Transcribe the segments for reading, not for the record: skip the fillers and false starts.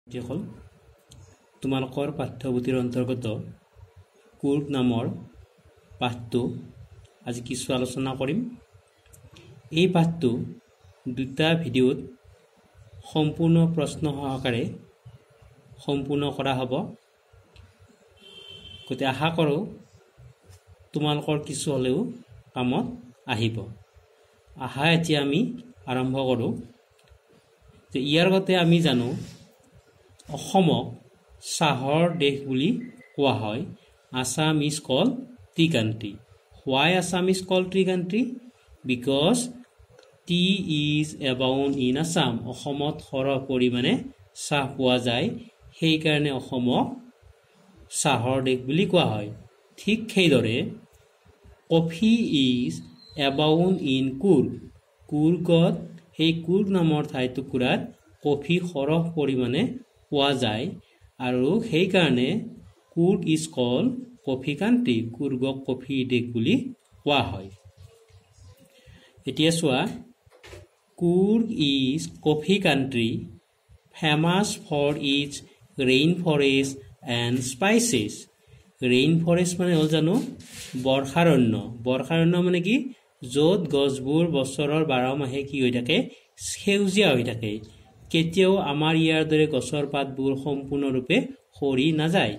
যিসকল তোমালোকৰ পাঠ্যপুথিৰ অন্তৰ্গত কুৰ্গ নামৰ পাঠটো আজি কিছু আলোচনা কৰিম। এই পাঠটো দুটা ভিডিঅ'ত সম্পূৰ্ণ প্ৰশ্ন সহকাৰে সম্পূৰ্ণ কৰা হ'ব। গতিকে আশা কৰোঁ তোমালোকৰ কিছু হ'লেও কামত আহিব। এতিয়া আমি আৰম্ভ কৰোঁ। যে ইয়াৰ আগতে আমি জানো অসমক চাহৰ দেশ বুলি কোৱা হয়। Assam is called tea country. Why Assam is called tea country? Because tea is abound in Assam. অসমত সৰহ পৰিমাণে চাহ পোৱা যায়, সেইকাৰণে অসমক চাহৰ দেশ বুলি কোৱা হয়। ঠিক সেইদৰে coffee is abound in Coorg. কুৰ্গত সেই কুৰ্গ নামৰ ঠাইটুকুৰাত কফি সৰহ পৰিমাণে পোৱা যায় আৰু সেইকাৰণে Coorg is called coffee country. কুৰ্গক কফি দেশ বুলি কোৱা হয়। এতিয়া চোৱা, Coorg is coffee country famous for its rain forest and spices. Rain forest মানে হ'ল জানো বৰ্ষাৰণ্য। বৰ্ষাৰণ্য মানে কি? য'ত গছবোৰ বছৰৰ 12 মাহে কি হৈ থাকে? সেউজীয়া হৈ থাকে। কেতিয়াও আমাৰ ইয়াৰ দৰে গছৰ পাতবোৰ সম্পূৰ্ণৰূপে সৰি নাযায়।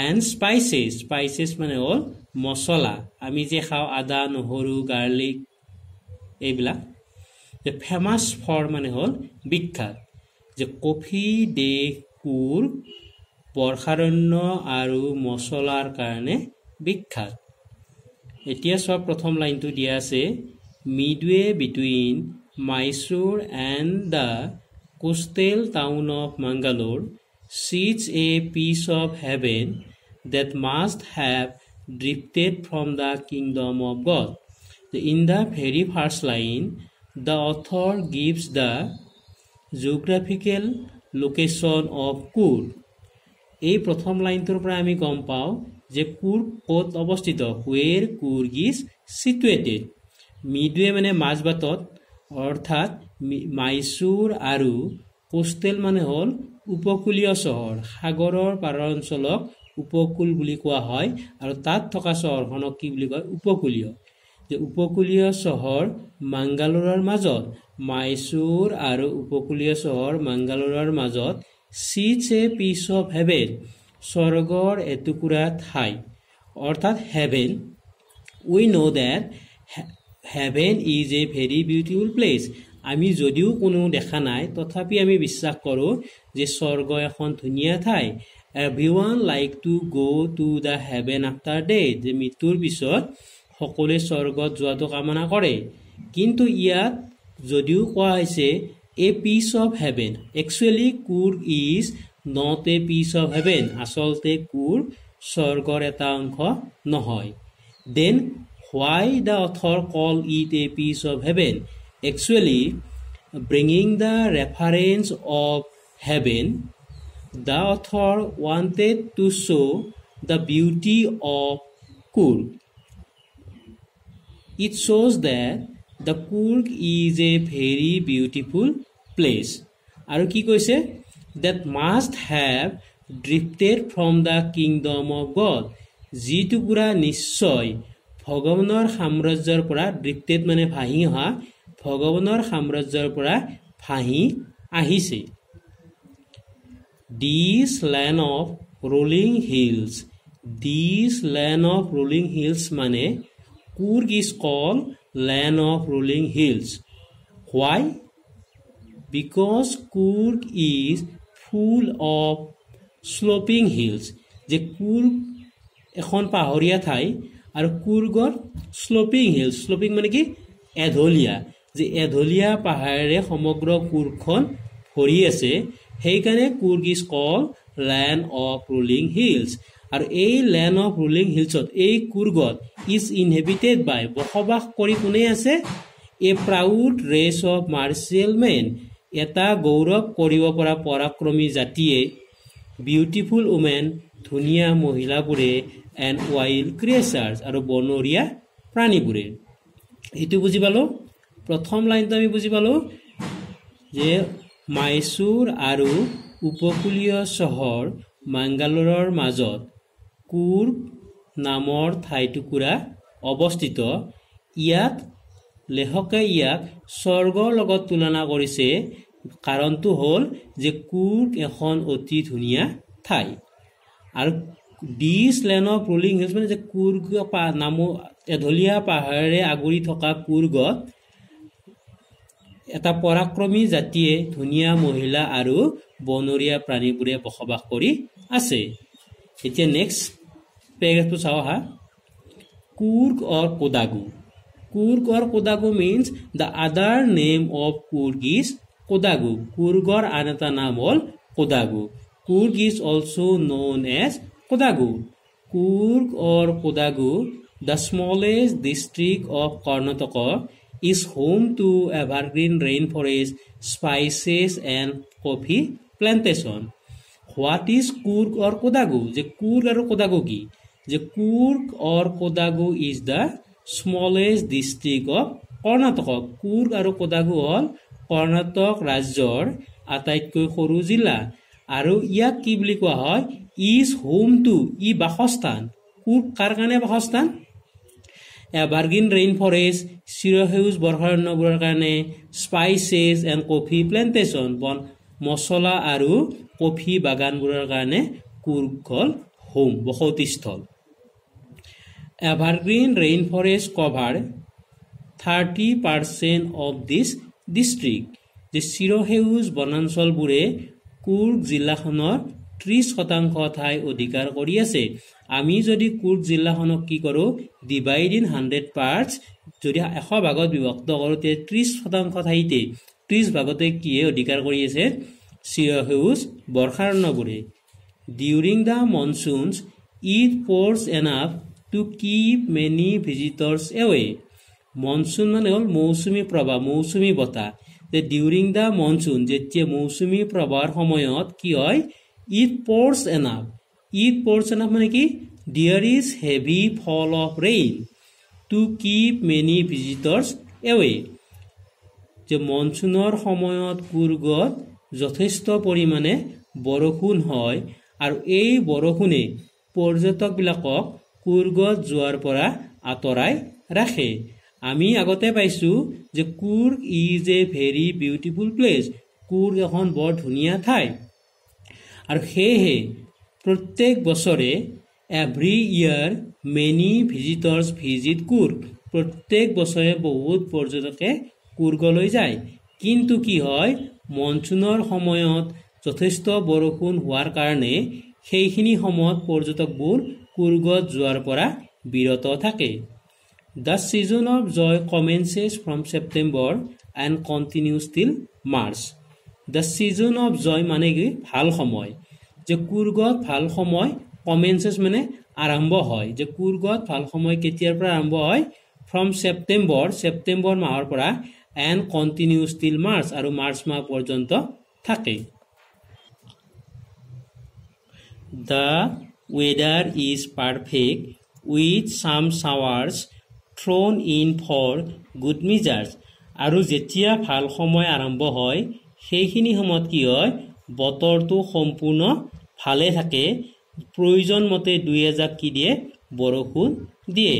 এণ্ড স্পাইচেছ, স্পাইচেছ মানে হ'ল মছলা। আমি যে খাওঁ আদা, নহৰু, গাৰ্লিক, এইবিলাক। যে ফেমাছ ফৰ মানে হ'ল বিখ্যাত। যে কফি দেশ কুৰ্গ বৰ্ষাৰণ্য আৰু মছলাৰ কাৰণে বিখ্যাত। এতিয়া চোৱা, প্ৰথম লাইনটো দিয়া আছে, midway between Mysore and the coastal town of Mangalore sits a piece of heaven that must have drifted from the kingdom of God. In the very first line, the author gives the geographical location of Kurg. এই প্ৰথম লাইনটোৰ পৰা আমি গম পাওঁ যে কুৰ্গ ক'ত অৱস্থিত। where Kurg is situated. মিডৱে মানে মাজবাটত, অৰ্থাৎ মাইচুৰ আৰু কোষ্টেল মানে হ'ল উপকূলীয় চহৰ। সাগৰৰ পাৰৰ অঞ্চলক উপকূল বুলি কোৱা হয় আৰু তাত থকা চহৰখনক কি বুলি কয়? উপকূলীয়। যে উপকূলীয় চহৰ মাংগালোৰৰ মাজত, মাইচুৰ আৰু উপকূলীয় চহৰ মাংগালোৰৰ মাজত sits a piece of heaven, স্বৰ্গৰ এটুকুৰা ঠাই, অৰ্থাৎ heaven. We know' that heaven is a very beautiful place. আমি যদিও কোনো দেখা নাই, তথাপি আমি বিশ্বাস কৰোঁ যে স্বৰ্গ এখন ধুনীয়া ঠাই। Everyone like to go' to the heaven after death. যে মৃত্যুৰ পিছত সকলোৱে স্বৰ্গত যোৱাটো কামনা কৰে। কিন্তু ইয়াত যদিও কোৱা হৈছে a piece of heaven, actually Coorg is not a piece of heaven. আচলতে কুৰ্গ স্বৰ্গৰ এটা অংশ নহয়। Then why the author call it a piece of heaven? Actually, bringing the reference of heaven, the author wanted to show the beauty of Kurg. It shows that the Kurg is a very beautiful place. আৰু কি কৈছে? That must have drifted from the kingdom of God. যিটুকুৰা নিশ্চয় ভগৱানৰ সাম্ৰাজ্যৰ পৰা, ড্ৰিফটেড মানে ভাহি অহা, ভগৱানৰ সাম্ৰাজ্যৰ পৰা ভাহি আহিছে। This land of rolling hills. This land of rolling hills মানে Coorg is called land of rolling hills. Why? Because Coorg is full of sloping hills. যে কুৰ্গ এখন পাহাৰীয়া ঠাই আৰু কুৰ্গত শ্লোপিং হিলছ। শ্লোপিং মানে কি? এঢলীয়া। যে এঢলীয়া পাহাৰেৰে সমগ্ৰ কুৰ্গখন ভৰি আছে, সেইকাৰণে Coorg is called land of rolling hills. আৰু এই লেণ্ড অফ ৰোলিং হিলছত, এই কুৰ্গত ইজ ইনহেবিটেড বাই, বসবাস কৰি কোনে আছে? A proud race of martial men, এটা গৌৰৱ কৰিব পৰা পৰাক্ৰমী জাতিয়ে, বিউটিফুল উমেন, ধুনীয়া মহিলাবোৰে, এণ্ড ৱাইল্ড ক্ৰিয়েচাৰ্ছ, আৰু বনৰীয়া প্ৰাণীবোৰে। এইটো বুজি পালোঁ। প্ৰথম লাইনটো আমি বুজি পালোঁ যে মাইচুৰ আৰু উপকূলীয় চহৰ মাংগালোৰৰ মাজত কুৰ্গ নামৰ ঠাইটুকুৰা অৱস্থিত। ইয়াত লেখকে ইয়াক স্বৰ্গৰ লগত তুলনা কৰিছে। কাৰণটো হ'ল যে কুৰ্গ এখন অতি ধুনীয়া ঠাই। আৰু দিছ লেণ্ড অফ ৰোলিং হিলছ মানে যে কুৰ্গ নামৰ এঢলীয়া পাহাৰেৰে আগুৰি থকা কুৰ্গত এটা পৰাক্ৰমী জাতিয়ে ধুনীয়া মহিলা আৰু বনৰীয়া প্ৰাণীবোৰে বসবাস কৰি আছে। এতিয়া নেক্সট পেৰেগ্ৰাফটো চাওঁ আহা। Coorg or Kodagu. Coorg or Kodagu means the other name of Coorg is Kodagu. কুৰ্গৰ আন এটা নাম হ'ল কোডাগু। Coorg is also known as Kodagu. Coorg or Kodagu, the smallest district of Karnataka, is home to evergreen rainforest, spices and coffee plantation. What is Coorg or Kodagu? যে Coorg or Kodagu কি? যে Coorg or Kodagu is the smallest district of Karnataka. Coorg আৰু Kodagu হ'ল কৰ্ণাটক ৰাজ্যৰ আটাইতকৈ সৰু জিলা। আৰু ইয়াক কি বুলি কোৱা হয়? ইজ হোম টু, ই বাসস্থান। কুৰ্গ কাৰ কাৰণে বাসস্থান? এভাৰগ্ৰীণ ৰেইন ফৰেষ্ট, চিৰসেউজ বৰ্ষাৰণ্যবোৰৰ কাৰণে, স্পাইচেছ এণ্ড কফি প্লেণ্টেশ্যন, বন মছলা আৰু কফি বাগানবোৰৰ কাৰণে কুৰ্গ হ'ল হোম, বসতিস্থল। Evergreen rain forest cover 30% of this district. যে চিৰসেউজ বনাঞ্চলবোৰে কুৰ্গ জিলাখনৰ 30% ঠাই অধিকাৰ কৰি আছে। আমি যদি কুৰ্গ জিলাখনক কি কৰোঁ, ডিভাইড ইন 100 পাৰ্টছ, যদি 100 ভাগত বিভক্ত কৰোঁ, তেতিয়া 30% ঠাইতে 30 ভাগতে কিয়ে অধিকাৰ কৰি আছে? চিৰসেউজ বৰ্ষাৰণ্যবোৰে। During the monsoons it pours enough to keep many visitors away. Monsoon মানে হ'ল মৌচুমী প্ৰবাহ, মৌচুমী বতাহ। যে ডিউৰিং দ্য মনচুন, যেতিয়া মৌচুমী প্ৰবাহৰ সময়ত কি হয়? It pours enough. It pours enough মানে কি? There is heavy fall of rain to keep many visitors away. যে মনচুনৰ সময়ত কুৰ্গত যথেষ্ট পৰিমাণে বৰষুণ হয় আৰু এই বৰষুণে পৰ্যটকবিলাকক কুৰ্গত যোৱাৰ পৰা আঁতৰাই ৰাখে। আমি আগতে পাইছোঁ যে Coorg is a very beautiful place. Coorg এখন বৰ ধুনীয়া ঠাই। আৰু সেয়েহে প্ৰত্যেক বছৰে এভৰি ইয়াৰ মেনি ভিজিটৰ্ছ ভিজিট কুৰ্গ। প্ৰত্যেক বছৰে বহুত পৰ্যটকে কুৰ্গলৈ যায়। কিন্তু কি হয়, মনচুনৰ সময়ত যথেষ্ট বৰষুণ হোৱাৰ কাৰণে সেইখিনি সময়ত পৰ্যটকবোৰ কুৰ্গত যোৱাৰ পৰা বিৰত থাকে। The season of joy commences from September and continues till March. The season of joy মানে কি? ভাল সময়। যে কুৰ্গত ভাল সময়, commences মানে আৰম্ভ হয়। যে কুৰ্গত ভাল সময় কেতিয়াৰ পৰা আৰম্ভ হয়? ফ্ৰম ছেপ্টেম্বৰ, ছেপ্টেম্বৰ মাহৰ পৰা, and continues till March, আৰু মাৰ্চ মাহ পৰ্যন্ত থাকে। The weather is perfect with some showers thrown in for good measures. আৰু যেতিয়া ভাল সময় আৰম্ভ হয়, সেইখিনি সময়ত কি হয়? বতৰটো সম্পূৰ্ণ ভালে থাকে। প্ৰয়োজন মতে 2-এজাক কি দিয়ে? বৰষুণ দিয়ে।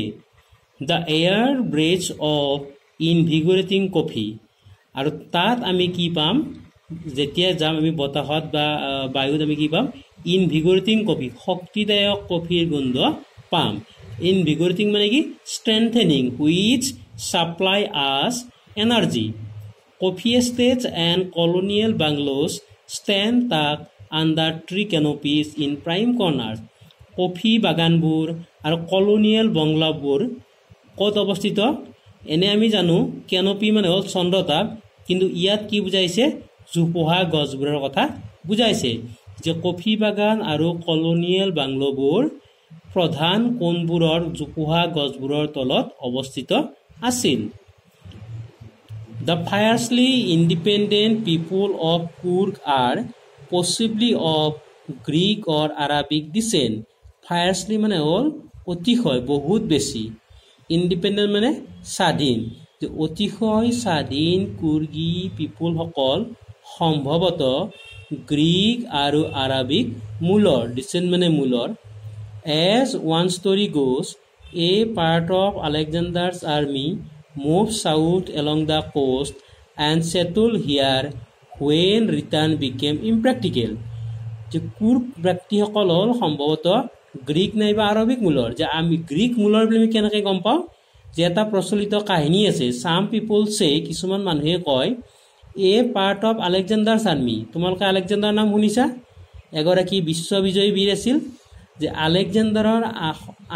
The air breathes of invigorating coffee. আৰু তাত আমি কি পাম? যেতিয়া যাম আমি বতাহত বা বায়ুত আমি কি পাম? ইনভিগৰেটিং কফি, শক্তিদায়ক কফিৰ গোন্ধ পাম। ইনভিগৰেটিং মানে কি? Strengthening which supply us energy. Coffee estates and colonial bungalows stand tucked under tree canopies in prime corner. Coffee বাগানবোৰ আৰু কলনিয়েল বংলাবোৰ ক'ত অৱস্থিত? এনে আমি জানো কেনপি মানে হ'ল চন্দ্ৰতাপ, কিন্তু ইয়াত কি বুজাইছে? জোপোহা গছবোৰৰ কথা বুজাইছে। যে কফি বাগান আৰু কলনিয়েল বাংলোবোৰ প্ৰধান কোণবোৰৰ জোপোহা গছবোৰৰ তলত অৱস্থিত আছিল। The fiercely independent people of Coorg are possibly of Greek or Arabic descent. Fiercely মানে হ'ল অতিশয়, বহুত বেছি। ইণ্ডিপেণ্ডেণ্ট মানে স্বাধীন। যে অতিশয় স্বাধীন কুৰ্গী পিপুলসকল সম্ভৱতঃ গ্ৰীক আৰু আৰবিক মূলৰ ডিচেণ্ট মানে মূলৰ as one story goes a part of Alexander's army moved south along the coast and settled here when return became impractical যে কুৰ্ক ব্যক্তিসকল হ'ল সম্ভৱতঃ গ্ৰীক নাইবা আৰবিক মূলৰ যে আমি গ্ৰীক মূলৰ বুলি আমি কেনেকৈ গম পাওঁ যে এটা প্ৰচলিত কাহিনী আছে সাম পিপল সে কিছুমান মানুহে কয় এ পাৰ্ট অফ আলেকজাণ্ডাৰ্ছ আৰ্মি তোমালোকে আলেকজাণ্ডাৰ নাম শুনিছা এগৰাকী বিশ্ববিজয়ী বীৰ আছিল যে আলেকজাণ্ডাৰৰ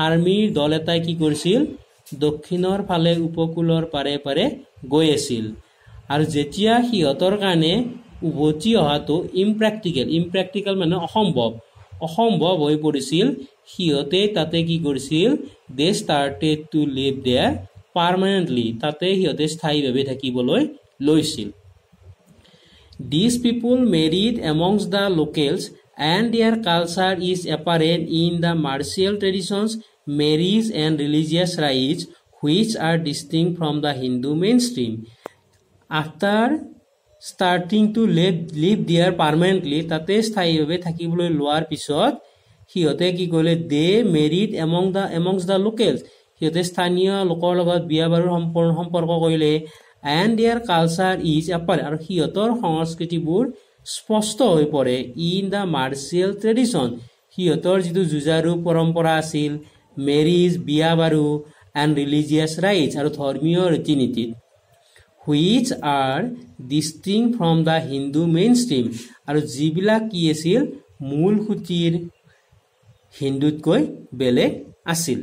আৰ্মিৰ দল এটাই কি কৰিছিল দক্ষিণৰ ফালে উপকূলৰ পাৰে পাৰে গৈ আছিল আৰু যেতিয়া সিহঁতৰ কাৰণে উভতি অহাটো ইম্প্ৰেক্টিকেল মানে অসম্ভৱ হৈ পৰিছিল সিহঁতে তাতে কি কৰিছিল they started to live there permanently তাতে সিহঁতে স্থায়ীভাৱে থাকিবলৈ লৈছিল These people married amongst the locals and their culture is apparent in the martial traditions, marriage and religious rites which are distinct from the Hindu mainstream. After starting to live there permanently, tate sthayiভাৱে থাকিবলৈ লোৱাৰ পিছত সিহঁতে কি কৰিলে they married amongst the locals সিহঁতে স্থানীয় লোকৰ লগত বিয়া বাৰুৰ সম্পৰ্ক কৰিলে and their culture is apparent আৰু সিহঁতৰ সংস্কৃতিবোৰ স্পষ্ট হৈ পৰে in the martial tradition সিহঁতৰ যিটো যুঁজাৰু পৰম্পৰা আছিল মেৰিজ বিয়া বাৰু and religious rites আৰু ধৰ্মীয় ৰীতি-নীতিত which are distinct from the Hindu mainstream আৰু যিবিলাক কি আছিল মূল খুঁটিৰ হিন্দুতকৈ বেলেগ আছিল